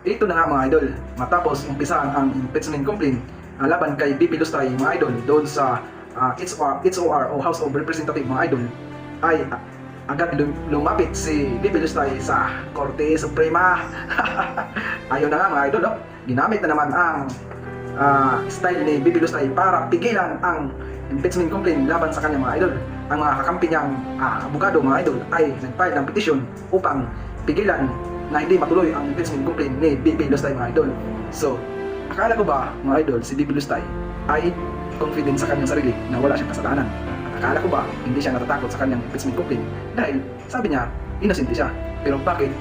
ito na nga mga idol, matapos umpisahan ang impeachment complaint laban kay BP Lustay mga idol doon sa HOR o House of Representatives mga idol, ay agad lumapit si BP Lustay sa Korte Suprema. Ayun na nga mga idol, no? Ginamit na naman ang style ni BP Lustay para pigilan ang impeachment complaint laban sa kanya mga idol. Ang mga kakampi niyang abogado mga idol ay nag-file ng petition upang pigilan na hindi matuloy ang impeachment complaint ni BP Lustay mga idol. So, akala ko ba mga idol si BP Lustay ay confident sa kanyang sarili na wala siyang kasalanan? At akala ko ba hindi siya natatakot sa kanyang impeachment complaint dahil sabi niya innocent siya? Pero bakit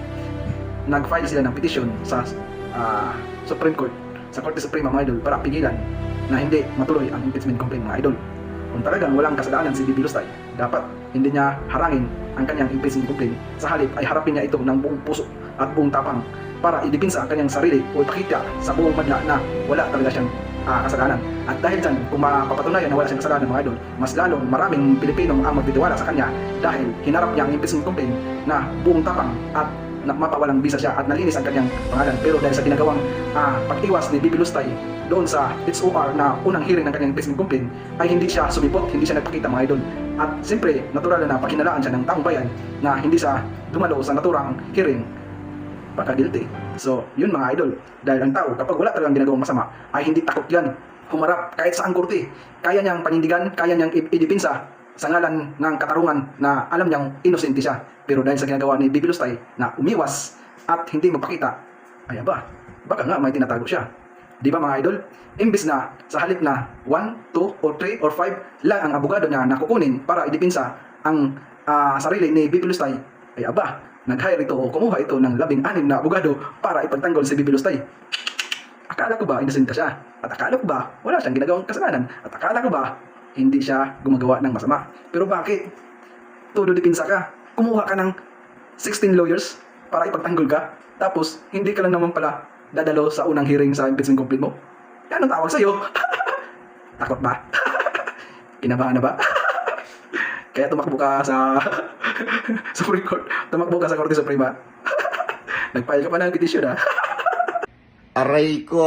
nag-file sila ng petition sa Supreme Court, sa Korte Suprema mga idol, para pigilan na hindi matuloy ang impeachment complaint mga idol? Kung talagang walang kasalanan si BP Lustay, dapat hindi niya harangin ang kanyang impeachment complaint. Sa halip ay harapin niya ito ng buong puso at buong tapang para idipinsa ang kanyang sarili o ipakita sa buong banla na wala talaga siyang kasalanan. At dahil dyan, kung mapapatunayan na wala siyang kasalanan mga idol, mas lalong maraming Pilipino ang magtitiwala sa kanya dahil hinarap niya ang impeachment complaint na buong tapang at mapawalang bisa siya at nalinis ang kanyang pangalan. Pero dahil sa ginagawang pag-iwas ni BP Lustay doon sa HOR na unang hearing ng kanyang impeachment complaint, ay hindi siya sumipot, hindi siya nagpakita mga idol. At siyempre, natural na paghinalaan siya ng taong bayan na hindi siya dumalo sa naturang hearing, baka guilty. So, yun mga idol. Dahil ang tao, kapag wala talagang ginagawang masama, ay hindi takot yan humarap kahit saang korte. Kaya niyang panindigan, kaya niyang idipinsa sa ngalan ng katarungan na alam niyang inosente siya. Pero dahil sa ginagawa ni BP Lustay na umiwas at hindi magpakita, ay baka nga may tinatago siya. Di ba mga idol? Imbis na sa halip na 1, 2, or 3, or 5 lang ang abogado niya na kukunin para idipinsa ang sarili ni BP Lustay, ay nag-hire ito o kumuha ito ng 16 na abogado para ipagtanggol si BP Lustay. Akala ko ba inosente siya? At akala ko ba wala siyang ginagawang kasalanan? At akala ko ba hindi siya gumagawa ng masama? Pero bakit? Todo dipinsa ka. Kumuha ka ng 16 lawyers para ipagtanggol ka. Tapos hindi ka lang naman pala dadalo sa unang hearing sa impeachment complaint mo. Yan ang tawag sa'yo. Takot ba? Kinabahan na ba? Kaya tumakbo ka sa Supreme Court. Tumakbo ka sa Korte Suprema. Nag-file ka pa ng petition Aray ko!